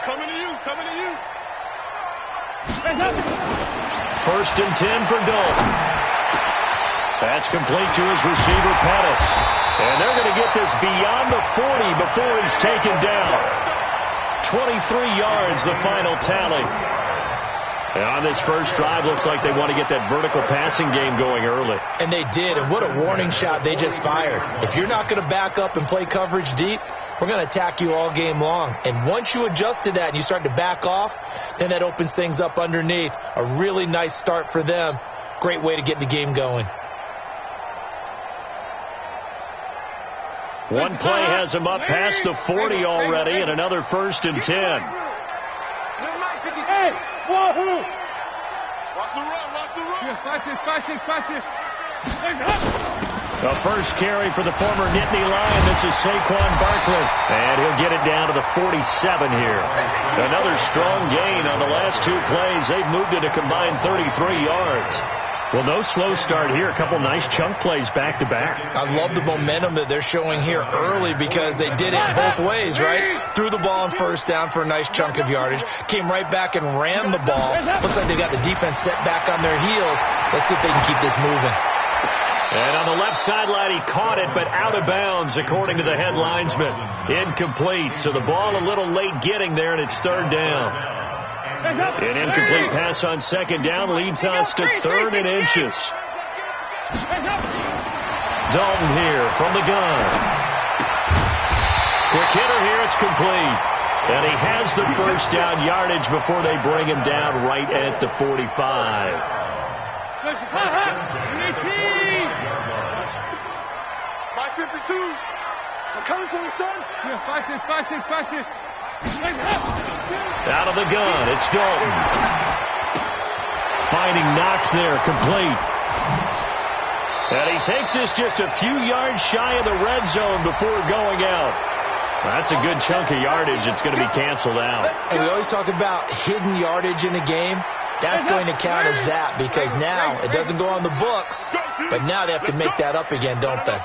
Coming to you, coming to you. First and 10 for Dalton. That's complete to his receiver, Pettis. And they're going to get this beyond the 40 before he's taken down. 23 yards, the final tally. And on this first drive, looks like they want to get that vertical passing game going early. And they did, and what a warning shot they just fired. If you're not going to back up and play coverage deep, we're going to attack you all game long. And once you adjust to that and you start to back off, then that opens things up underneath. A really nice start for them. Great way to get the game going. One play has him up past the 40 already, and another first and 10. Hey, wahoo! Watch the run, watch the run. The first carry for the former Nittany Lion. This is Saquon Barkley. And he'll get it down to the 47 here. Another strong gain on the last two plays. They've moved it a combined 33 yards. Well, no slow start here. A couple nice chunk plays back-to-back. I love the momentum that they're showing here early because they did it both ways, right? Threw the ball on first down for a nice chunk of yardage. Came right back and ran the ball. Looks like they got the defense set back on their heels. Let's see if they can keep this moving. And on the left sideline, he caught it, but out of bounds, according to the head linesman. Incomplete. So the ball a little late getting there, and it's third down. An incomplete pass on second down leads us to third and inches. Dalton here from the gun. Quick hitter here, it's complete. And he has the first down yardage before they bring him down right at the 45. My 52. I'm coming for you, son. Out of the gun, it's Dalton. Finding Knox there, complete. And he takes this just a few yards shy of the red zone before going out. That's a good chunk of yardage. It's going to be canceled out. And we always talk about hidden yardage in a game. That's going to count as that because now it doesn't go on the books, but now they have to make that up again, don't they?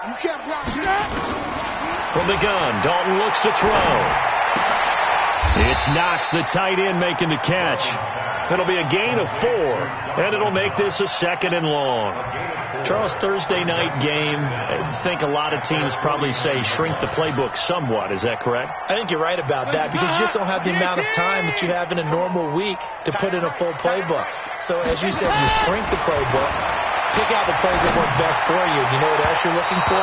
You can't block him. From the gun, Dalton looks to throw. It's Knox, the tight end, making the catch. It'll be a gain of 4, and it'll make this a second and long. Charles, Thursday night game, I think a lot of teams probably say shrink the playbook somewhat. Is that correct? I think you're right about that because you just don't have the amount of time that you have in a normal week to put in a full playbook. So as you said, you shrink the playbook. Pick out the plays that work best for you. You know what else you're looking for?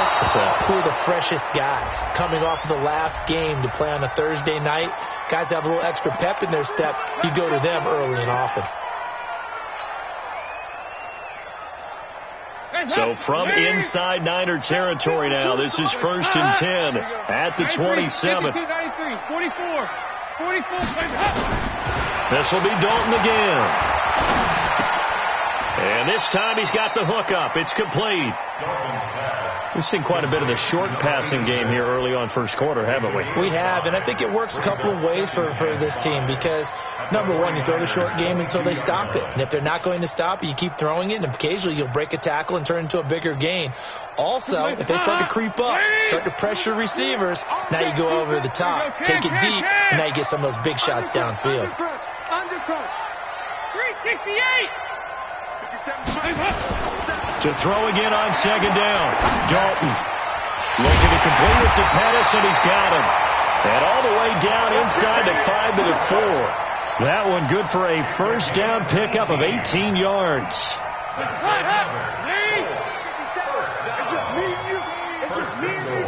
Who are the freshest guys coming off of the last game to play on a Thursday night? Guys have a little extra pep in their step. You go to them early and often. So from inside Niner territory now, this is first and 10 at the 27. This will be Dalton again. And this time he's got the hook up. It's complete. We've seen quite a bit of the short passing game here early on first quarter, haven't we? We have, and I think it works a couple of ways for this team because, number one, you throw the short game until they stop it. And if they're not going to stop it, you keep throwing it, and occasionally you'll break a tackle and turn into a bigger gain. Also, if they start to creep up, start to pressure receivers, now you go over the top, take it deep, and now you get some of those big shots downfield. 368. To throw again on second down. Dalton looking to complete it to Pettis, and he's got him. And all the way down inside the 5 to the 4. That one good for a first down pickup of 18 yards. It's just me and you. It's just me and you.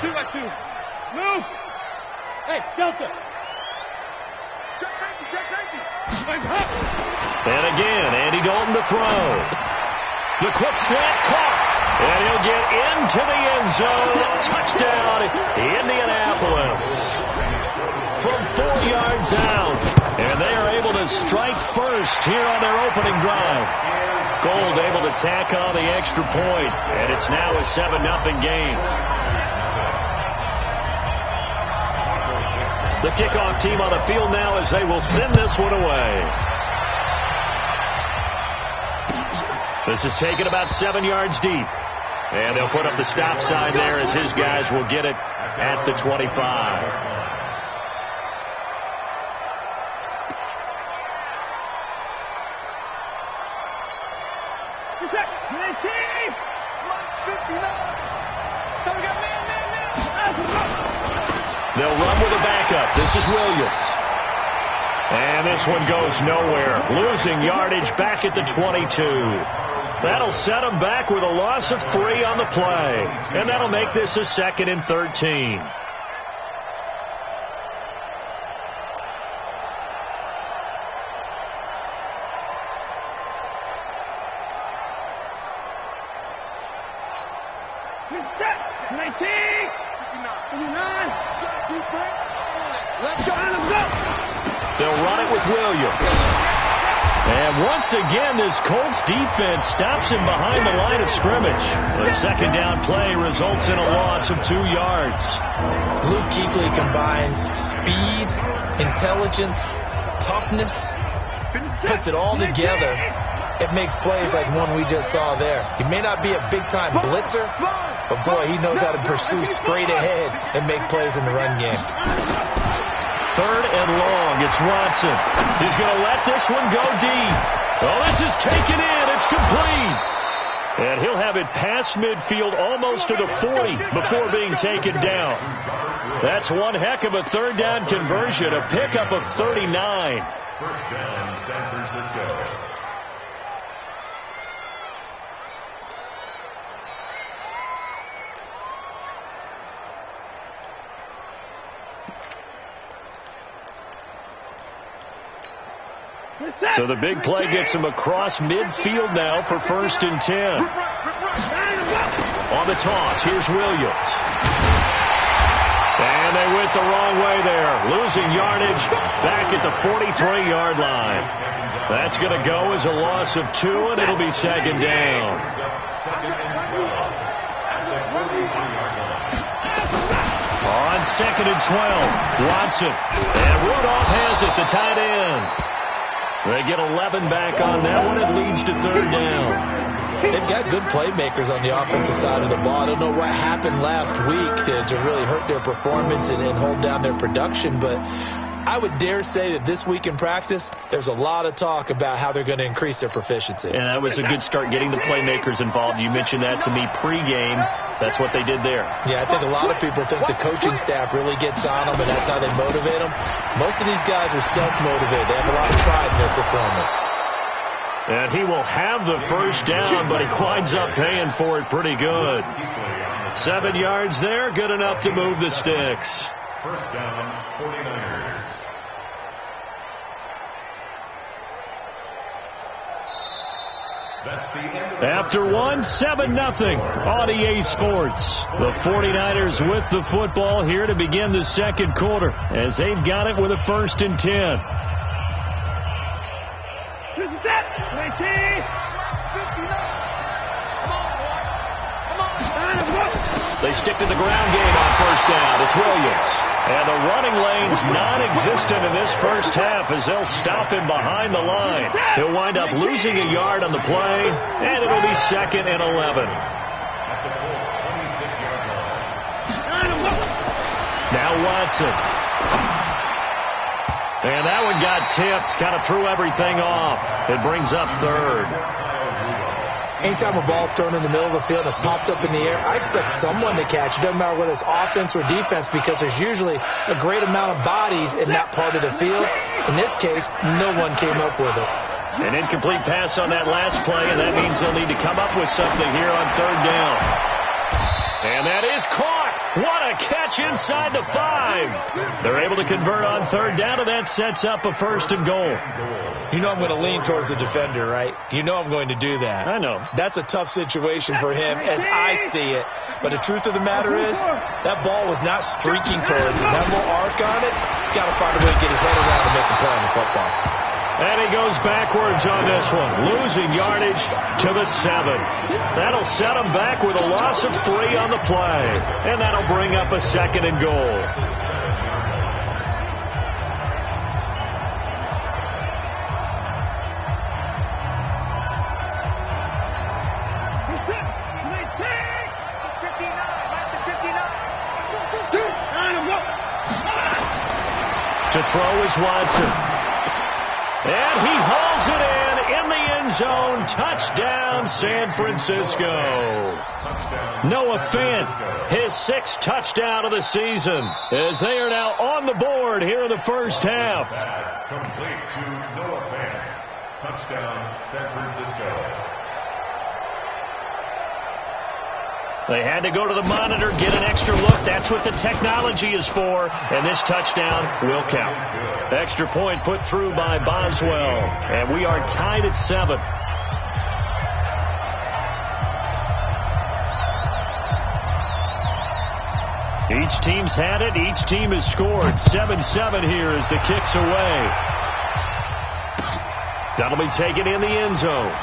Shoot like two. Move. Hey, Delta. Check safety. And again, Andy Dalton to throw. The quick snap caught. And he'll get into the end zone. Touchdown, Indianapolis. From 4 yards out. And they are able to strike first here on their opening drive. Gold able to tack on the extra point. And it's now a 7-0 game. The kickoff team on the field now as they will send this one away. This is taken about 7 yards deep. And they'll put up the stop sign there as his guys will get it at the 25. They'll run with a backup. This is Williams. And this one goes nowhere. Losing yardage back at the 22. That'll set them back with a loss of 3 on the play. And that'll make this a 2nd and 13. They'll run it with Williams. And once again, this Colts defense stops him behind the line of scrimmage. The 2nd down play results in a loss of 2 yards. Luke Kuechly combines speed, intelligence, toughness, puts it all together. It makes plays like one we just saw there. He may not be a big-time blitzer, but boy, he knows how to pursue straight ahead and make plays in the run game. 3rd and long. It's Watson. He's going to let this one go deep. Oh, this is taken in. It's complete. And he'll have it past midfield almost to the 40 before being taken down. That's one heck of a 3rd down conversion, a pickup of 39. 1st down, San Francisco. So the big play gets him across midfield now for 1st and 10. On the toss, here's Williams. And they went the wrong way there. Losing yardage back at the 43-yard line. That's going to go as a loss of 2, and it'll be 2nd down. On 2nd and 12, Watson. And Rudolph has it, the tight end. They get 11 back on that one. It leads to 3rd down. They've got good playmakers on the offensive side of the ball. I don't know what happened last week to really hurt their performance and hold down their production, but I would dare say that this week in practice, there's a lot of talk about how they're going to increase their proficiency. And that was a good start getting the playmakers involved. You mentioned that to me pregame. That's what they did there. Yeah, I think a lot of people think the coaching staff really gets on them, and that's how they motivate them. Most of these guys are self-motivated. They have a lot of pride in their performance. And he will have the 1st down, but he winds up paying for it pretty good. 7 yards there, good enough to move the sticks. 1st down, 49ers. After one, 7-0 on EA Sports. The 49ers with the football here to begin the 2nd quarter as they've got it with a 1st and 10. This is it. 19. They stick to the ground game on 1st down. It's Williams. And the running lane's non-existent in this 1st half as they'll stop him behind the line. He'll wind up losing a yard on the play, and it'll be 2nd and 11. Now Watson. And that one got tipped, kind of threw everything off. It brings up 3rd. Anytime a ball's thrown in the middle of the field and it's popped up in the air, I expect someone to catch. It doesn't matter whether it's offense or defense because there's usually a great amount of bodies in that part of the field. In this case, no one came up with it. An incomplete pass on that last play, and that means they'll need to come up with something here on 3rd down. And that is caught. What a catch inside the 5. They're able to convert on 3rd down, and that sets up a 1st and goal. You know I'm going to lean towards the defender, right? You know I'm going to do that. I know. That's a tough situation for him as I see it. But the truth of the matter is, that ball was not streaking towards him. That little arc on it, he's got to find a way to get his head around and make a play on the football. And he goes backwards on this one, losing yardage to the 7. That'll set him back with a loss of 3 on the play. And that'll bring up a 2nd and goal. throw is Watson. And he hauls it in the end zone. Touchdown, San Francisco. Noah Fant, his 6th touchdown of the season, as they are now on the board here in the first half. Complete to Noah Fant. Touchdown, San Francisco. They had to go to the monitor, get an extra look. That's what the technology is for. And this touchdown will count. Extra point put through by Boswell. And we are tied at 7. Each team's had it. Each team has scored. 7-7 here as the kick's away. That'll be taken in the end zone.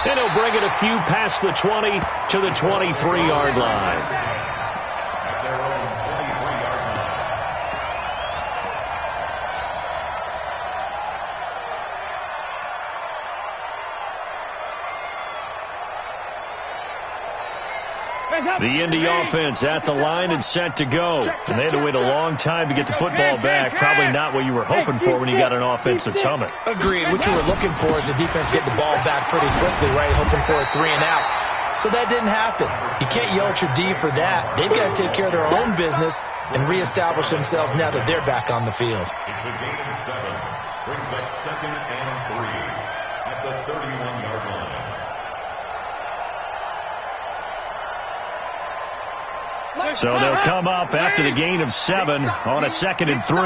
And he'll bring it a few past the 20 to the 23-yard line. At their own 23-yard line. The Indy offense at the line and set to go. And they had to wait a long time to get the football back. Probably not what you were hoping for when you got an offensive summit. Agreed. What you were looking for is the defense getting the ball back pretty quickly, right? Hoping for a 3 and out. So that didn't happen. You can't yell at your D for that. They've got to take care of their own business and reestablish themselves now that they're back on the field. It's a gain of 7. Brings up 2nd and 3 at the 31-yard line. So they'll come up after the gain of 7 on a 2nd and 3.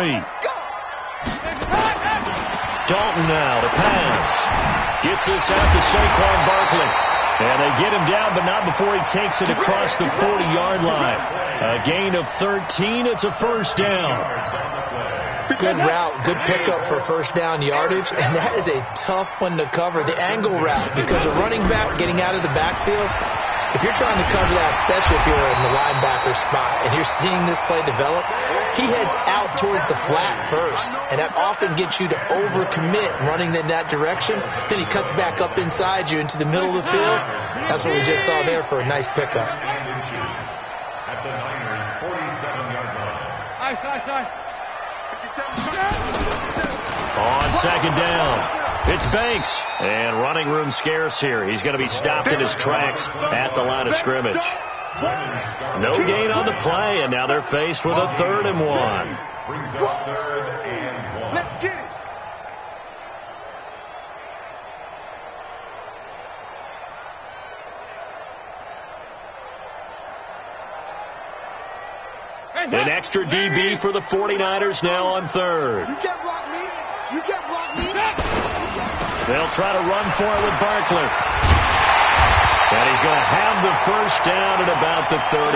Dalton now to pass. Gets this out to Saquon Barkley. And they get him down, but not before he takes it across the 40-yard line. A gain of 13. It's a first down. Good route, good pickup for first down yardage, and that is a tough one to cover. The angle route, because a running back getting out of the backfield, if you're trying to cover that, especially if you're in the linebacker spot and you're seeing this play develop, he heads out towards the flat first, and that often gets you to overcommit running in that direction. Then he cuts back up inside you into the middle of the field. That's what we just saw there for a nice pickup. At the Niners' 47-yard line. On second down, it's Banks. And running room scarce here. He's going to be stopped in his tracks at the line of scrimmage. No gain on the play, and now they're faced with a 3rd and 1. Brings up 3rd and 1. Let's get it. An extra DB for the 49ers now on 3rd. You can't block me. You can't block me. They'll try to run for it with Barkley. And he's going to have the first down at about the 38.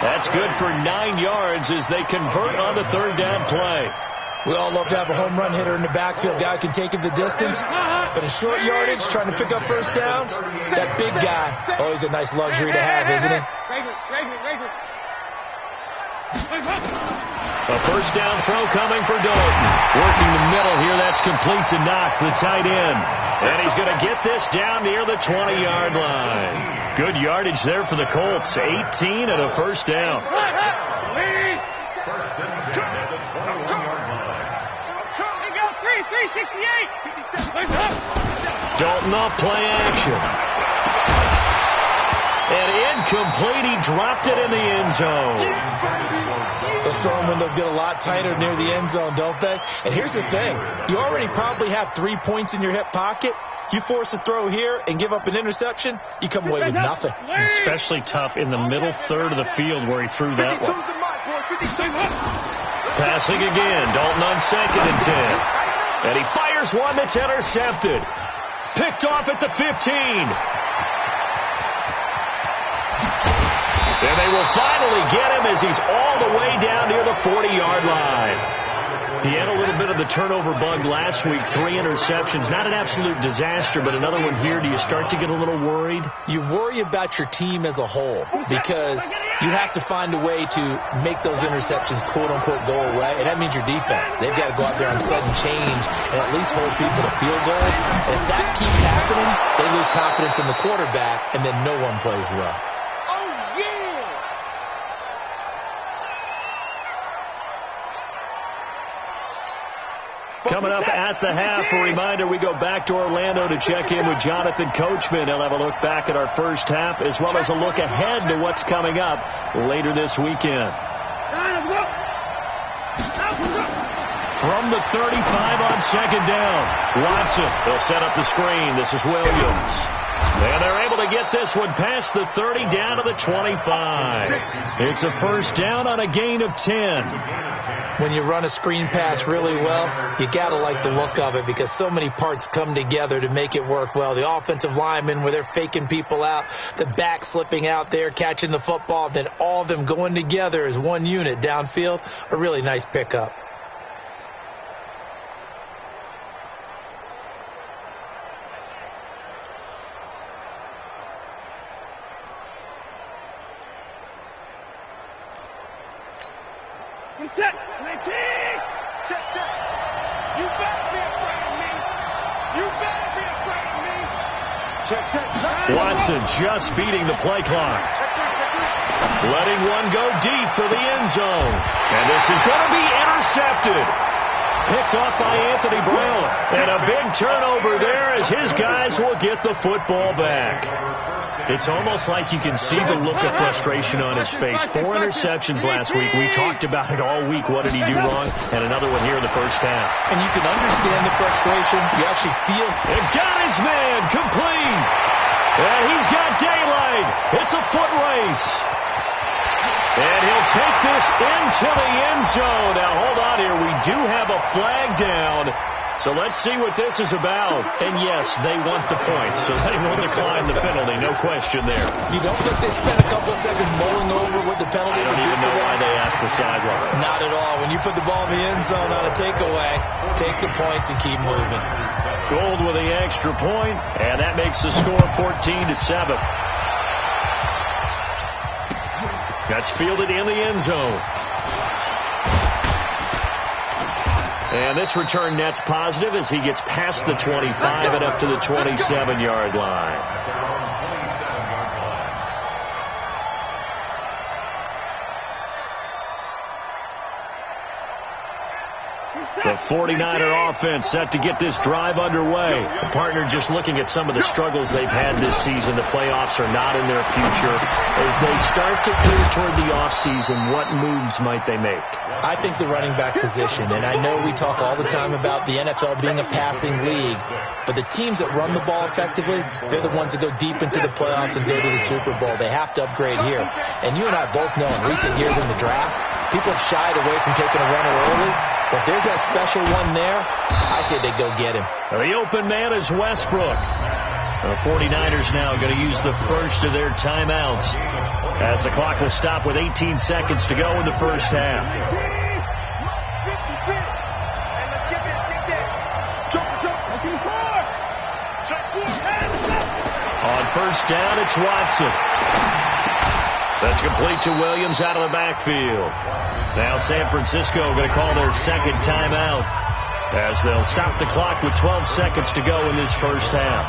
That's good for 9 yards as they convert on the 3rd down play. We all love to have a home run hitter in the backfield. Guy can take it the distance. But in short yardage, trying to pick up first downs, that big guy, always a nice luxury to have, isn't it? A first down throw coming for Dalton. Working the middle here. That's complete to Knox, the tight end. And he's going to get this down near the 20-yard line. Good yardage there for the Colts. 18 and a first down. First and 10 at the 21-yard line. 368. Dalton off play action. And incomplete. He dropped it in the end zone. Those throwing windows get a lot tighter near the end zone, don't they? And here's the thing. You already probably have 3 points in your hip pocket. You force a throw here and give up an interception, you come away with nothing. Especially tough in the middle third of the field where he threw that one. Passing again. Dalton on 2nd and 10. And he fires one that's intercepted. Picked off at the 15. And they will finally get him as he's all the way down near the 40-yard line. He had a little bit of the turnover bug last week. 3 interceptions. Not an absolute disaster, but another one here. Do you start to get a little worried? You worry about your team as a whole because you have to find a way to make those interceptions quote-unquote go away, and that means your defense. They've got to go out there on sudden change and at least hold people to field goals. And if that keeps happening, they lose confidence in the quarterback, and then no one plays well. Coming up at the half, a reminder, we go back to Orlando to check in with Jonathan Coachman. He'll have a look back at our first half as well as a look ahead to what's coming up later this weekend. From the 35 on second down, Watson. They'll set up the screen. This is Williams. And they're able to get this one past the 30 down to the 25. It's a first down on a gain of 10. When you run a screen pass really well, you got to like the look of it because so many parts come together to make it work well. The offensive linemen, where they're faking people out, the back slipping out there, catching the football, then all of them going together as one unit downfield, a really nice pickup. Set. 19. Check. You better be afraid of me. You better be afraid of me. Check. Watson just beating the play clock. Letting one go deep for the end zone. And this is going to be intercepted. Picked off by Anthony Brown. And a big turnover there as his guys will get the football back. It's almost like you can see the look of frustration on his face. 4 interceptions last week. We talked about it all week. What did he do wrong? And another one here in the first half. And you can understand the frustration. You actually feel. And got his man complete. And he's got daylight. It's a foot race. And he'll take this into the end zone. Now, hold on here. We do have a flag down. So let's see what this is about. And yes, they want the points, so they will decline the penalty. No question there. You don't think they spent a couple of seconds mulling over what the penalty would do? I don't even know why they asked the sideline. Not at all. When you put the ball in the end zone on a takeaway, take the points and keep moving. Gold with the extra point, and that makes the score 14-7. That's fielded in the end zone. And this return net's positive as he gets past the 25 and up to the 27-yard line. The 49er offense set to get this drive underway. The partner just looking at some of the struggles they've had this season. The playoffs are not in their future. As they start to gear toward the offseason, what moves might they make? I think the running back position, and I know we talk all the time about the NFL being a passing league, but the teams that run the ball effectively, they're the ones that go deep into the playoffs and go to the Super Bowl. They have to upgrade here. And you and I both know in recent years in the draft, people have shied away from taking a runner early. But if there's that special one there, I say they go get him. The open man is Westbrook. The 49ers now going to use the first of their timeouts as the clock will stop with 18 seconds to go in the first half. On first down, it's Watson. That's complete to Williams out of the backfield. Now San Francisco going to call their second timeout as they'll stop the clock with 12 seconds to go in this first half.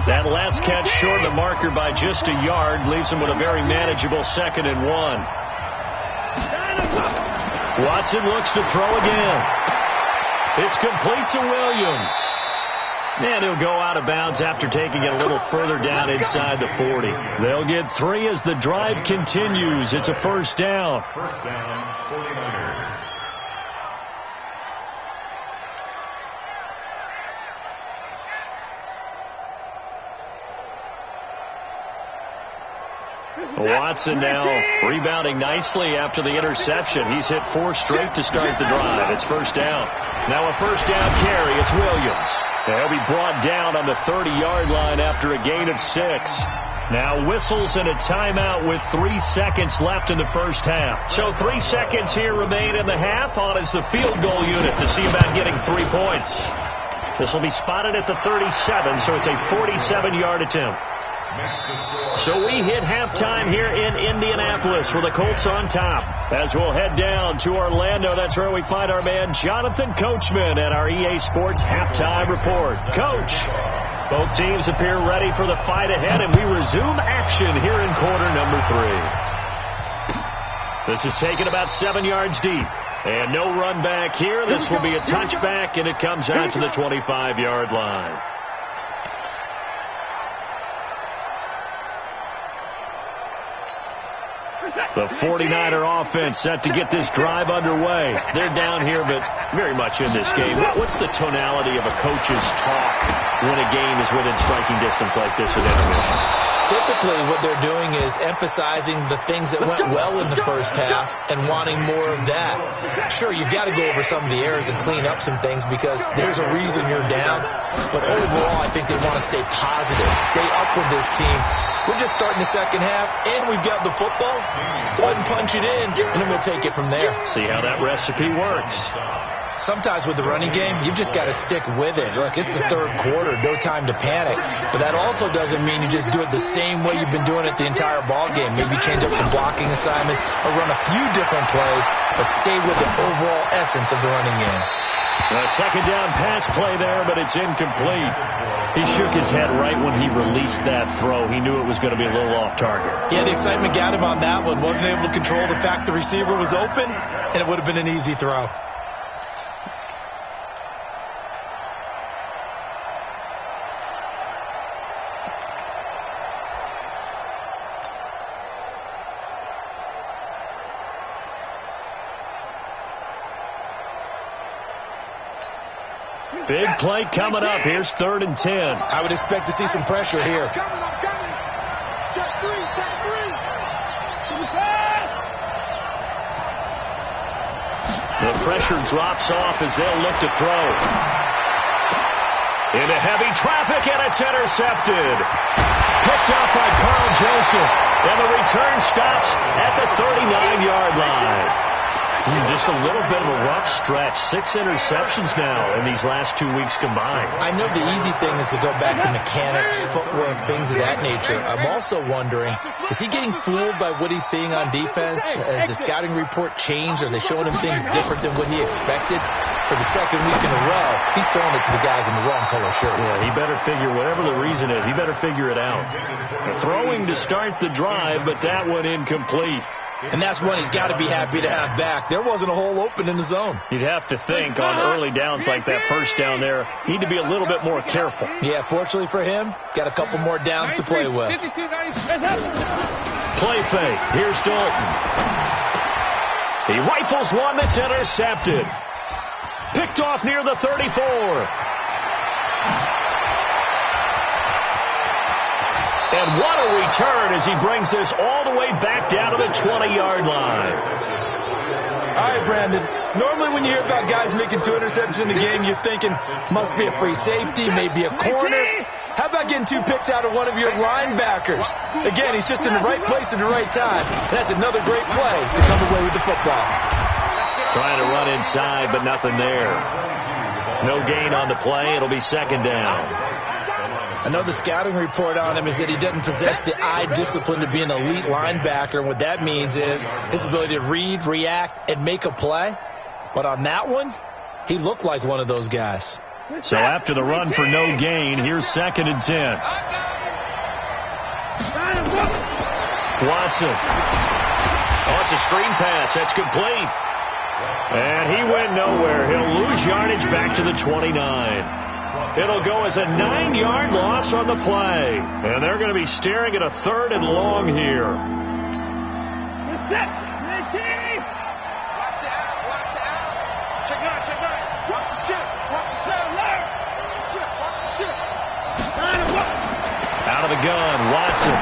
That last catch short of the marker by just a yard leaves him with a very manageable 2nd and 1. Watson looks to throw again. It's complete to Williams. And he'll go out of bounds after taking it a little further down inside the 40. They'll get 3 as the drive continues. It's a first down. First down, 49ers. Watson now rebounding nicely after the interception. He's hit 4 straight to start the drive. It's first down. Now a first down carry. It's Williams. He'll be brought down on the 30-yard line after a gain of 6. Now whistles and a timeout with 3 seconds left in the first half. So 3 seconds here remain in the half. On is the field goal unit to see about getting 3 points. This will be spotted at the 37, so it's a 47-yard attempt. So we hit halftime here in Indianapolis with the Colts on top. As we'll head down to Orlando, that's where we find our man Jonathan Coachman at our EA Sports Halftime Report. Coach, both teams appear ready for the fight ahead, and we resume action here in quarter number 3. This is taken about 7 yards deep. And no run back here. This will be a touchback, and it comes out to the 25-yard line. The 49er offense set to get this drive underway. They're down here, but very much in this game. What's the tonality of a coach's talk when a game is within striking distance like this at intermission? Typically, what they're doing is emphasizing the things that went well in the first half and wanting more of that. Sure, you've got to go over some of the errors and clean up some things because there's a reason you're down. But overall, I think they want to stay positive, stay up with this team. We're just starting the second half, and we've got the football. Let's go ahead and punch it in, and then we'll take it from there. See how that recipe works. Sometimes with the running game, you've just got to stick with it. Look, it's the third quarter, no time to panic. But that also doesn't mean you just do it the same way you've been doing it the entire ball game. Maybe change up some blocking assignments or run a few different plays, but stay with the overall essence of the running game. A second down pass play there, but it's incomplete. He shook his head right when he released that throw. He knew it was going to be a little off target. Yeah, the excitement got him on that one. Wasn't able to control the fact the receiver was open, and it would have been an easy throw. Big play coming up. Here's 3rd and 10. I would expect to see some pressure here. I'm coming. Check three. The pressure drops off as they'll look to throw. Into heavy traffic, and it's intercepted. Picked up by Carl Joseph. And the return stops at the 39-yard line. Just a little bit of a rough stretch. 6 interceptions now in these last 2 weeks combined. I know the easy thing is to go back to mechanics, footwork, things of that nature. I'm also wondering, is he getting fooled by what he's seeing on defense? Has the scouting report changed? Are they showing him things different than what he expected? For the second week in a row, he's throwing it to the guys in the wrong color shirts. Yeah, he better figure, whatever the reason is, he better figure it out. Throwing to start the drive, but that one incomplete. And that's one he's got to be happy to have back. There wasn't a hole open in the zone. You'd have to think on early downs like that first down there, need to be a little bit more careful. Yeah, fortunately for him, got a couple more downs to play with. Play fake. Here's Dalton. He rifles one that's intercepted. Picked off near the 34. And what a return as he brings this all the way back down to the 20-yard line. All right, Brandon. Normally when you hear about guys making 2 interceptions in the game, you're thinking must be a free safety, maybe a corner. How about getting 2 picks out of one of your linebackers? Again, he's just in the right place at the right time. And that's another great play to come away with the football. Trying to run inside, but nothing there. No gain on the play. It'll be second down. I know the scouting report on him is that he doesn't possess the eye discipline to be an elite linebacker. And what that means is his ability to read, react, and make a play. But on that one, he looked like one of those guys. So after the run for no gain, here's 2nd and 10. Watson. Oh, it's a screen pass. That's complete. And he went nowhere. He'll lose yardage back to the 29. It'll go as a 9-yard loss on the play. And they're going to be staring at a 3rd and long here. Watch the out. Check it out. Watch the shit. Out of the gun, Watson.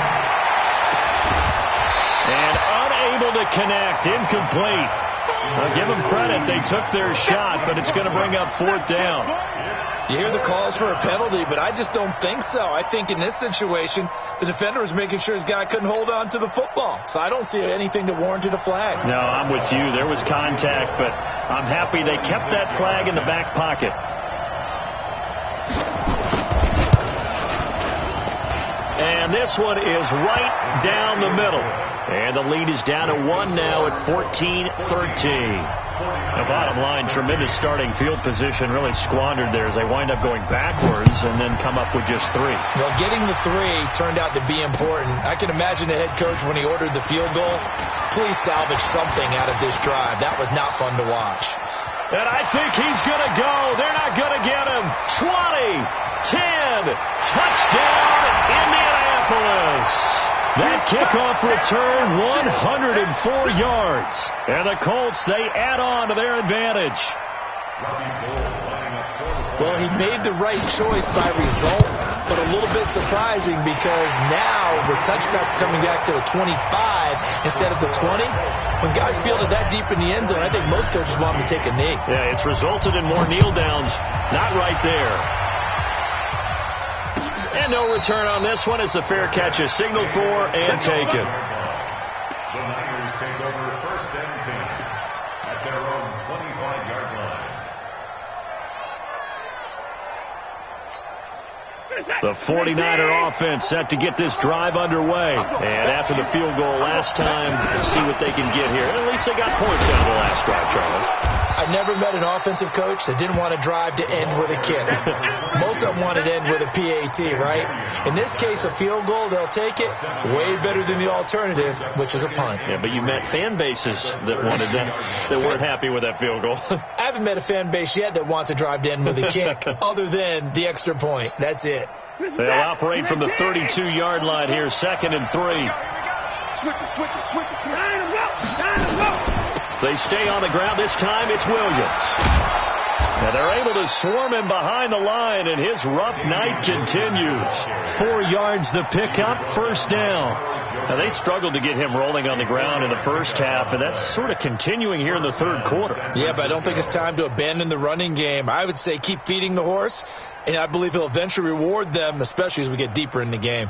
And unable to connect, incomplete. I'll give them credit. They took their shot, but it's going to bring up 4th down. You hear the calls for a penalty, but I just don't think so. I think in this situation, the defender was making sure his guy couldn't hold on to the football. So I don't see anything that warranted a flag. No, I'm with you. There was contact, but I'm happy they kept that flag in the back pocket. And And this one is right down the middle. And the lead is down to 1 now at 14-13. The bottom line, tremendous starting field position, really squandered there as they wind up going backwards and then come up with just 3. Well, getting the 3 turned out to be important. I can imagine the head coach when he ordered the field goal. Please salvage something out of this drive. That was not fun to watch. And I think he's going to go. They're not going to get him. 20, 10, touchdown, Indianapolis. That kickoff return, 104 yards. And the Colts, they add on to their advantage. Well, he made the right choice by result, but a little bit surprising because now with touchbacks coming back to the 25 instead of the 20, when guys field it that deep in the end zone, I think most coaches want them to take a knee. Yeah, it's resulted in more kneel downs. Not right there. And no return on this one as the fair catch is signaled for and taken. The Niners take over 1st and 10 at their own 25-yard line. The 49er offense set to get this drive underway. And after the field goal last time, see what they can get here. At least they got points out of the last drive, Charles. I never met an offensive coach that didn't want to drive to end with a kick. Most of them wanted to end with a PAT, right? In this case, a field goal, they'll take it. Way better than the alternative, which is a punt. Yeah, but you met fan bases that wanted that weren't happy with that field goal. I haven't met a fan base yet that wants to drive to end with a kick, other than the extra point. That's it. They'll operate from the 32-yard line here, 2nd and 3. Switch it. Line him up. They stay on the ground. This time it's Williams. And they're able to swarm him behind the line, and his rough night continues. 4 yards the pickup, 1st down. Now, they struggled to get him rolling on the ground in the first half, and that's sort of continuing here in the 3rd quarter. Yeah, but I don't think it's time to abandon the running game. I would say keep feeding the horse, and I believe he'll eventually reward them, especially as we get deeper in the game.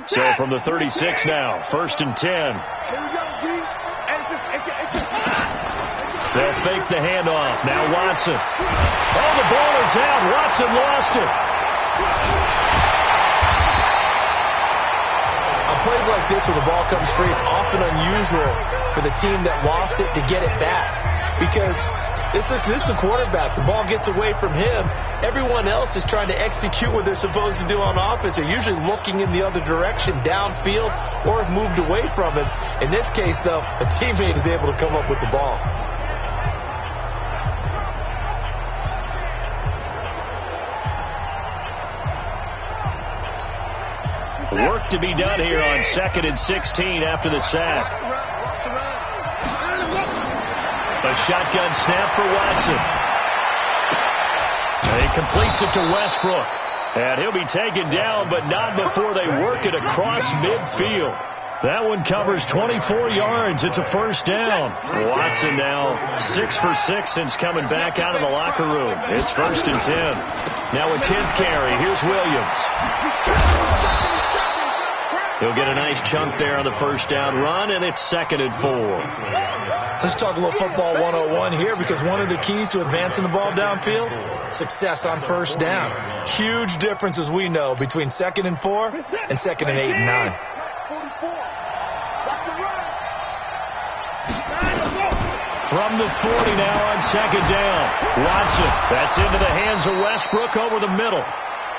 So from the 36 now, 1st and 10. Here we go, D. They'll fake the handoff. Now Watson. Oh, the ball is out. Watson lost it. On plays like this where the ball comes free, it's often unusual for the team that lost it to get it back. Because this is the quarterback. The ball gets away from him. Everyone else is trying to execute what they're supposed to do on offense. They're usually looking in the other direction, downfield, or have moved away from it. In this case, though, a teammate is able to come up with the ball. Work to be done here on 2nd and 16 after the sack. A shotgun snap for Watson. And he completes it to Westbrook. And he'll be taken down, but not before they work it across midfield. That one covers 24 yards. It's a 1st down. Watson now 6 for 6 since coming back out of the locker room. It's 1st and 10. Now a 10th carry. Here's Williams. He'll get a nice chunk there on the 1st down run, and it's 2nd and 4. Let's talk a little football 101 here, because one of the keys to advancing the ball downfield, success on 1st down. Huge difference, as we know, between 2nd and 4 and 2nd and 8 and 9. From the 40 now on 2nd down. Watson, that's into the hands of Westbrook over the middle.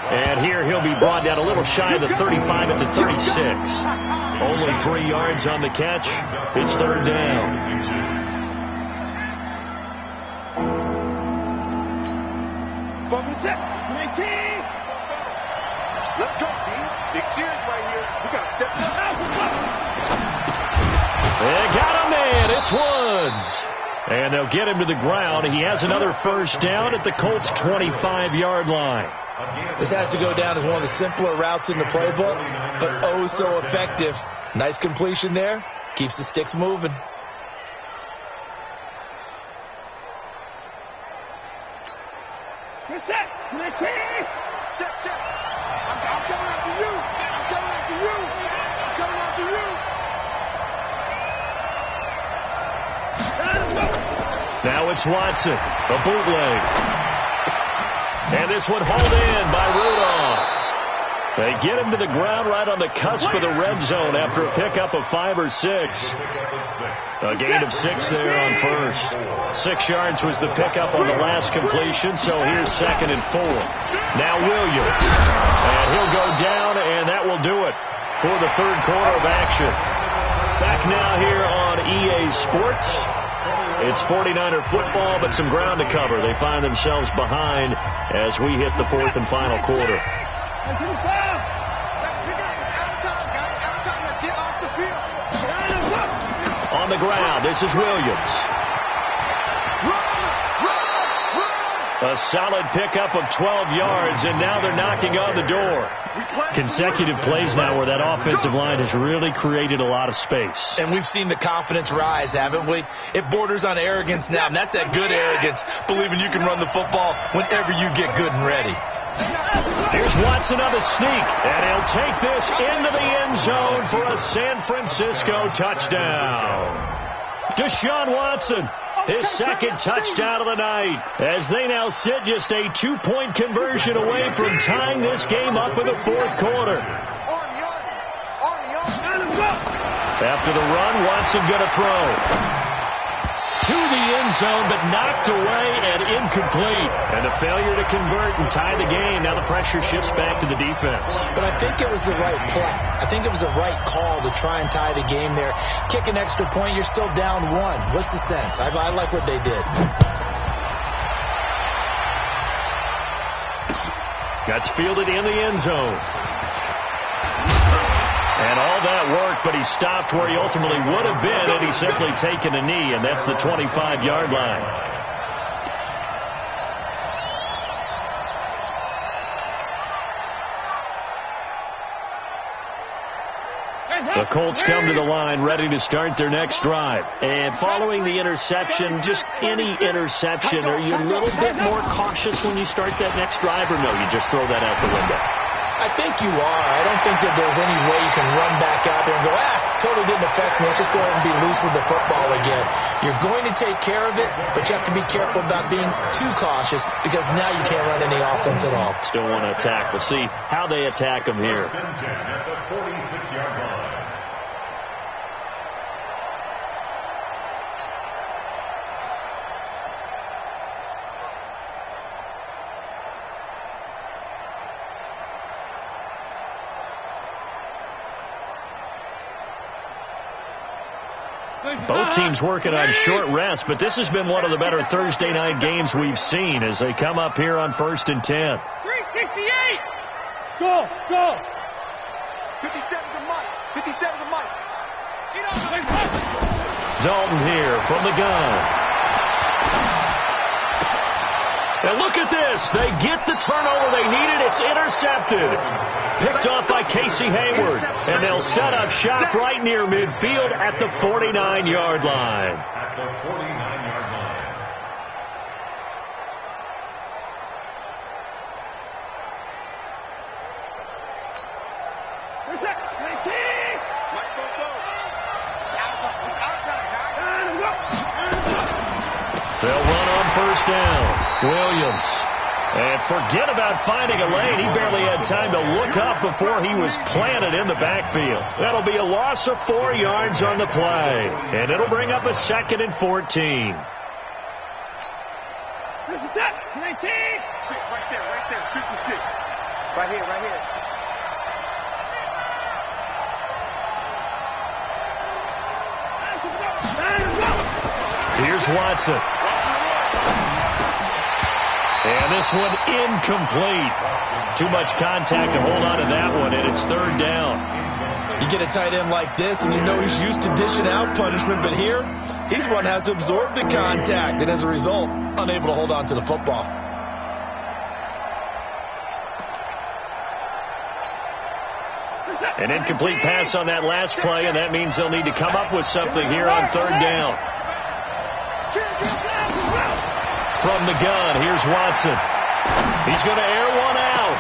And here he'll be brought down a little shy of the 35 at the 36. Only 3 yards on the catch. It's 3rd down. Let's go, D. Big series right here. We got to step up. They got him in. It's Woods. And they'll get him to the ground. He has another 1st down at the Colts' 25-yard line. This has to go down as one of the simpler routes in the playbook, but oh so effective. Nice completion there. Keeps the sticks moving. We're set. Set. I'm coming after you. Now it's Watson. A bootleg. And this one hauled in by Rudolph. They get him to the ground right on the cusp of the red zone after a pickup of 5 or 6. A gain of 6 there on first. 6 yards was the pickup on the last completion, so here's 2nd and 4. Now Williams. And he'll go down, and that will do it for the third quarter of action. Back now here on EA Sports. It's 49er football, but some ground to cover. They find themselves behind as we hit the fourth and final quarter. On the ground, this is Williams. A solid pickup of 12 yards, and now they're knocking on the door. Consecutive plays now where that offensive line has really created a lot of space. And we've seen the confidence rise, haven't we? It borders on arrogance now, and that's that good arrogance, believing you can run the football whenever you get good and ready. Here's Watson on the sneak, and he'll take this into the end zone for a San Francisco touchdown. Deshaun Watson, his second touchdown of the night, as they now sit just a 2-point conversion away from tying this game up in the fourth quarter. After the run, Watson going to throw. To the end zone, but knocked away and incomplete. And a failure to convert and tie the game. Now the pressure shifts back to the defense. But I think it was the right play. I think it was the right call to try and tie the game there. Kick an extra point, you're still down 1. What's the sense? I like what they did. That's fielded in the end zone. And all that worked, but he stopped where he ultimately would have been had he simply taken a knee, and that's the 25-yard line. The Colts come to the line ready to start their next drive. And following the interception, just any interception, are you a little bit more cautious when you start that next drive, or no, you just throw that out the window? I think you are. I don't think that there's any way you can run back out there and go, totally didn't affect me. Let's just go ahead and be loose with the football again. You're going to take care of it, but you have to be careful about being too cautious because now you can't run any offense at all. Still want to attack. We'll see how they attack them here. At the 46-yard line. Both teams working on short rest, but this has been one of the better Thursday night games we've seen as they come up here on 1st and 10. 368. Go. 57's a Mike. 57's a Mike. Dalton here from the gun. And look at this. They get the turnover they needed. It's intercepted. Picked off by Casey Hayward. And they'll set up shop right near midfield at the 49-yard line. At the 49-yard line. They'll run on first down. Williams. And forget about finding a lane. He barely had time to look up before he was planted in the backfield. That'll be a loss of 4 yards on the play. And it'll bring up a 2nd and 14. This is that. 19. Right there. 56. Right here. Here's Watson. And this one incomplete. Too much contact to hold on to that one, and it's 3rd down. You get a tight end like this, and you know he's used to dishing out punishment, but here, he's one that has to absorb the contact, and as a result, unable to hold on to the football. An incomplete pass on that last play, and that means they'll need to come up with something here on 3rd down. From the gun, here's Watson. He's going to air one out.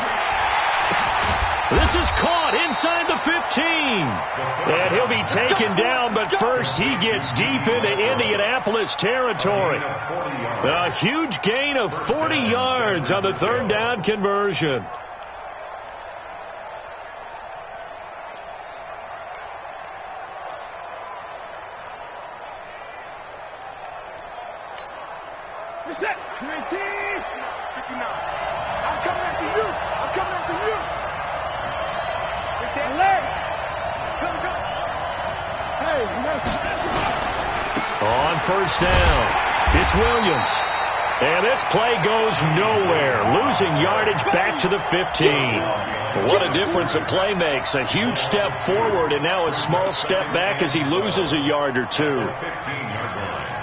This is caught inside the 15. And he'll be taken down, but first he gets deep into Indianapolis territory. A huge gain of 40 yards on the 3rd down conversion. I'm coming after you. I'm coming after you. Get that leg. Come. Hey, on first down, it's Williams. And this play goes nowhere, losing yardage back to the 15. What a difference a play makes. A huge step forward and now a small step back as he loses a yard or two. 15-yard line.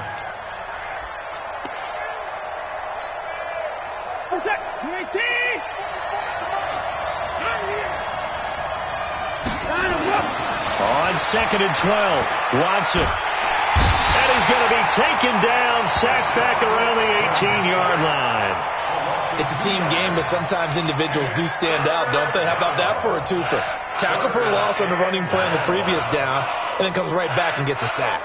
On 2nd and 12, Watson. And he's going to be taken down, sacked back around the 18-yard line. It's a team game, but sometimes individuals do stand out, don't they? How about that for a twofer? Tackle for a loss on the running play on the previous down, and then comes right back and gets a sack.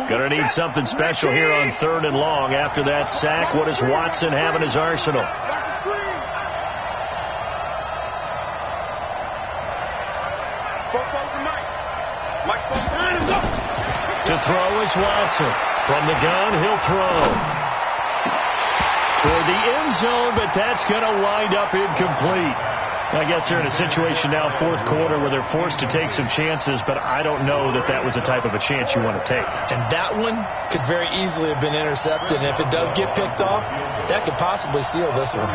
Going to need something special here on 3rd and long. After that sack, what does Watson have in his arsenal? To throw is Watson. From the gun, he'll throw. Toward the end zone, but that's going to wind up incomplete. I guess they're in a situation now, 4th quarter, where they're forced to take some chances, but I don't know that that was the type of a chance you want to take. And that one could very easily have been intercepted, and if it does get picked off, that could possibly seal this one.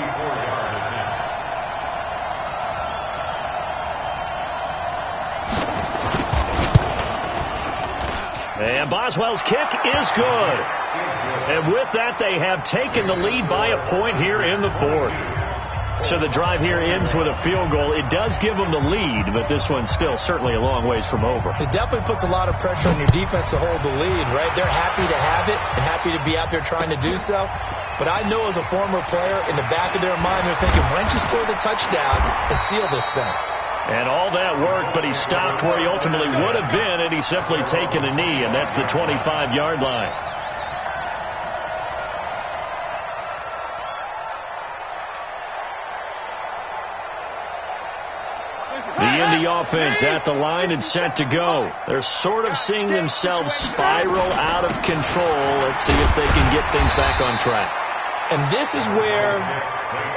And Boswell's kick is good. And with that, they have taken the lead by a point here in the 4th. So the drive here ends with a field goal. It does give them the lead, but this one's still certainly a long ways from over. It definitely puts a lot of pressure on your defense to hold the lead, right? They're happy to have it and happy to be out there trying to do so. But I know as a former player, in the back of their mind, they're thinking, why don't you score the touchdown and seal this thing? And all that work, but he stopped where he ultimately would have been, and he's simply taken a knee, and that's the 25-yard line. The Indy offense at the line and set to go. They're sort of seeing themselves spiral out of control. Let's see if they can get things back on track. And this is where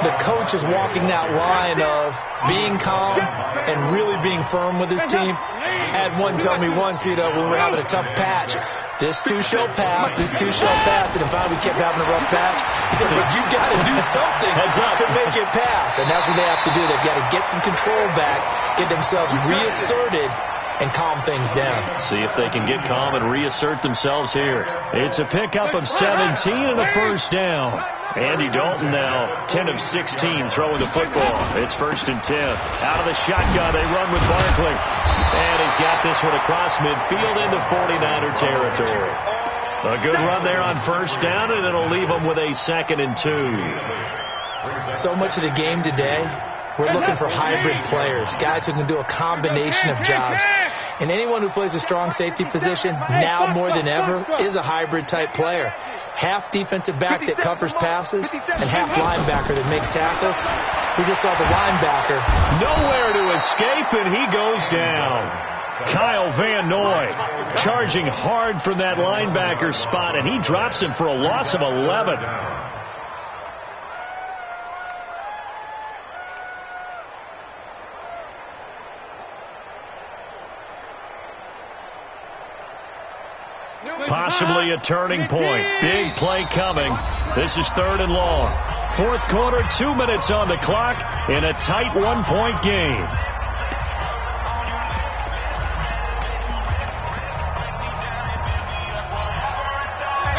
the coach is walking that line of being calm and really being firm with his team. I had one tell me once, when we were having a tough patch, this too shall pass, this too shall pass, and finally we kept having a rough patch. He said, but you got to do something to make it pass, and that's what they have to do. They've got to get some control back, get themselves reasserted, and calm things down. See if they can get calm and reassert themselves here. It's a pickup of 17 and a first down. Andy Dalton now 10 of 16 throwing the football. It's 1st and 10. Out of the shotgun, they run with Barkley. And he's got this one across midfield into 49er territory. A good run there on first down, and it'll leave them with a 2nd and 2. So much of the game today, we're looking for hybrid players, guys who can do a combination of jobs. And anyone who plays a strong safety position, now more than ever, is a hybrid-type player. Half defensive back that covers passes and half linebacker that makes tackles. We just saw the linebacker. Nowhere to escape, and he goes down. Kyle Van Noy charging hard from that linebacker spot, and he drops him for a loss of 11. Possibly a turning point. Big play coming. This is 3rd and long. 4th quarter, 2 minutes on the clock in a tight 1-point game.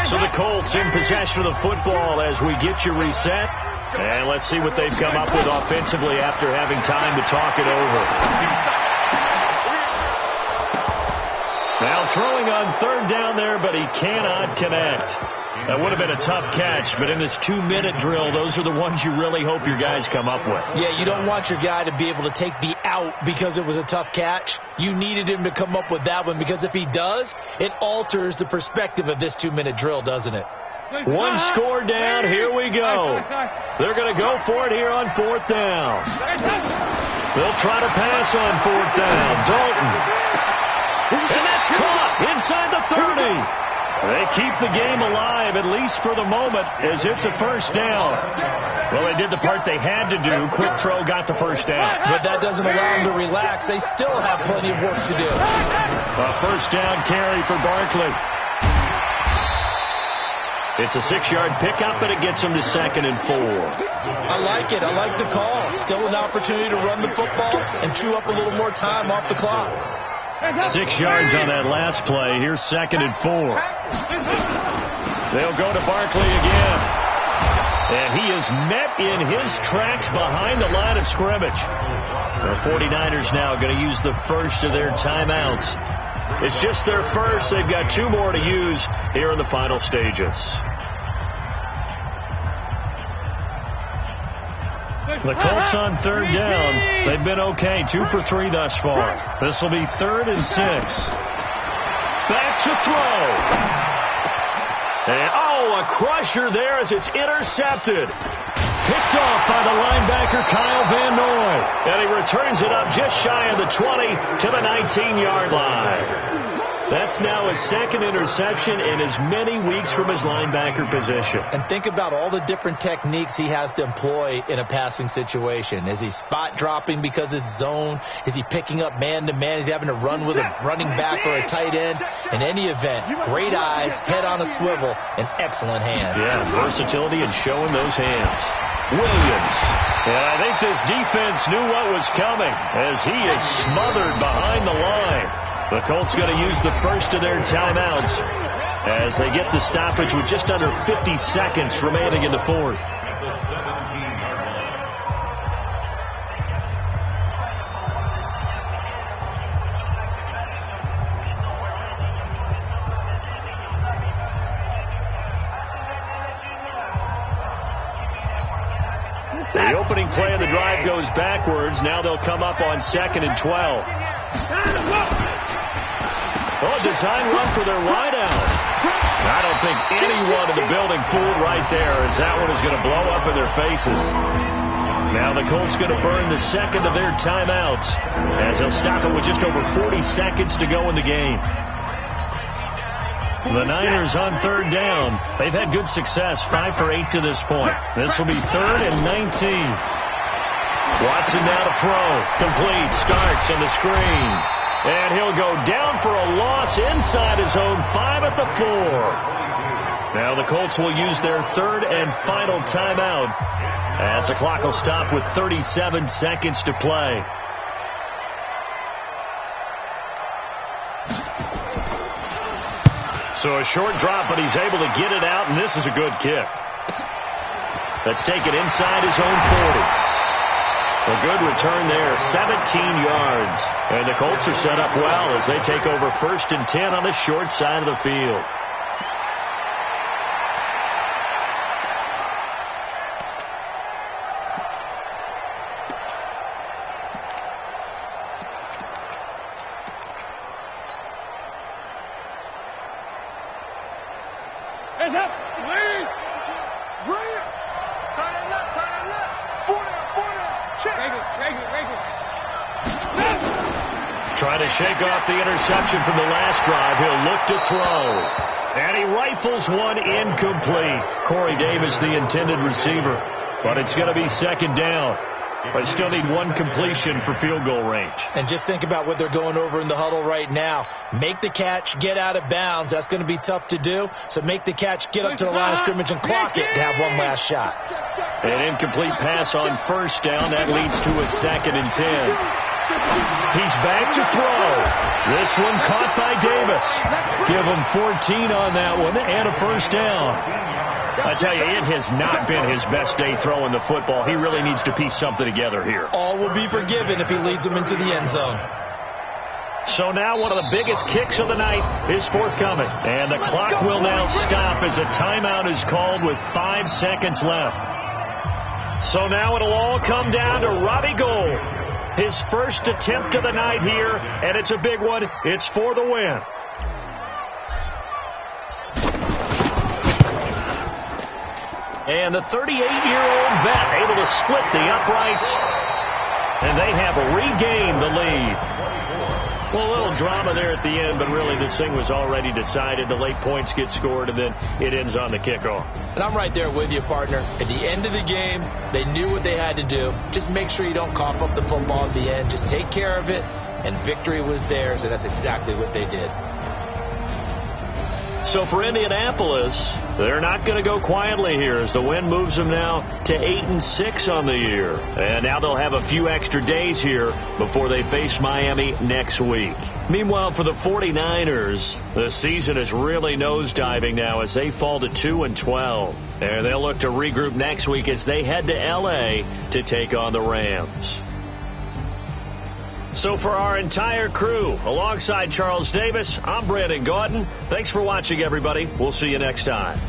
So the Colts in possession of the football as we get you reset. And let's see what they've come up with offensively after having time to talk it over. Now throwing on 3rd down there, but he cannot connect. That would have been a tough catch, but in this 2-minute drill, those are the ones you really hope your guys come up with. Yeah, you don't want your guy to be able to take the out because it was a tough catch. You needed him to come up with that one, because if he does, it alters the perspective of this 2-minute drill, doesn't it? One score down, here we go. They're going to go for it here on 4th down. They'll try to pass on 4th down. Dalton And that's caught inside the 30. They keep the game alive, at least for the moment, as it's a first down. Well, they did the part they had to do. Quick throw got the first down. But that doesn't allow them to relax. They still have plenty of work to do. A first down carry for Barkley. It's a 6-yard pickup, and it gets them to 2nd and 4. I like it. I like the call. Still an opportunity to run the football and chew up a little more time off the clock. 6 yards on that last play. Here's 2nd and 4. They'll go to Barkley again. And he is met in his tracks behind the line of scrimmage. The 49ers now going to use the first of their timeouts. It's just their first. They've got 2 more to use here in the final stages. The Colts on 3rd down. They've been okay. 2 for 3 thus far. This will be 3rd and 6. Back to throw. And, a crusher there as it's intercepted. Picked off by the linebacker, Kyle Van Noy. And he returns it up just shy of the 20 to the 19-yard line. That's now his 2nd interception in as many weeks from his linebacker position. And think about all the different techniques he has to employ in a passing situation. Is he spot dropping because it's zone? Is he picking up man-to-man? Is he having to run with a running back or a tight end? In any event, great eyes, head on a swivel, and excellent hands. Yeah, versatility and showing those hands. Williams. And I think this defense knew what was coming as he is smothered behind the line. The Colts going to use the first of their timeouts as they get the stoppage with just under 50 seconds remaining in the 4th. The opening play of the drive goes backwards. Now they'll come up on 2nd and 12. Design run for their wideout. I don't think anyone in the building fooled right there, as that one is going to blow up in their faces. Now the Colts going to burn the 2nd of their timeouts as they'll stop it with just over 40 seconds to go in the game. The Niners on 3rd down. They've had good success, 5 for 8 to this point. This will be 3rd and 19. Watson now to throw. Complete. Starks on the screen. And he'll go down for a loss inside his own 5 at the 4. Now the Colts will use their 3rd and final timeout as the clock will stop with 37 seconds to play. So a short drop, but he's able to get it out, and this is a good kick. Let's take it inside his own 40. A good return there, 17 yards. And the Colts are set up well as they take over 1st and 10 on the short side of the field. Hands up! Lead! Right! Turn it left! Turn it left! 40! Check! Regular! Trying to shake off the interception from the last drive. He'll look to throw. And he rifles one incomplete. Corey Davis, the intended receiver. But it's going to be 2nd down. But still need one completion for field goal range. And just think about what they're going over in the huddle right now. Make the catch, get out of bounds. That's going to be tough to do. So make the catch, get up to the line of scrimmage, and clock it to have one last shot. An incomplete pass on 1st down. That leads to a 2nd and 10. He's back to throw. This one caught by Davis. Give him 14 on that one and a 1st down. I tell you, it has not been his best day throwing the football. He really needs to piece something together here. All will be forgiven if he leads them into the end zone. So now one of the biggest kicks of the night is forthcoming. And the clock will now stop as a timeout is called with 5 seconds left. So now it'll all come down to Robbie Gould. His first attempt of the night here, and it's a big one. It's for the win. And the 38-year-old vet able to split the uprights, and they have regained the lead. Well, a little drama there at the end, but really this thing was already decided. The late points get scored, and then it ends on the kickoff. And I'm right there with you, partner. At the end of the game, they knew what they had to do. Just make sure you don't cough up the football at the end. Just take care of it, and victory was theirs, and that's exactly what they did. So for Indianapolis, they're not going to go quietly here as the win moves them now to 8-6 on the year. And now they'll have a few extra days here before they face Miami next week. Meanwhile, for the 49ers, the season is really nosediving now as they fall to 2-12. And they'll look to regroup next week as they head to L.A. to take on the Rams. So for our entire crew, alongside Charles Davis, I'm Brandon Gaudin. Thanks for watching, everybody. We'll see you next time.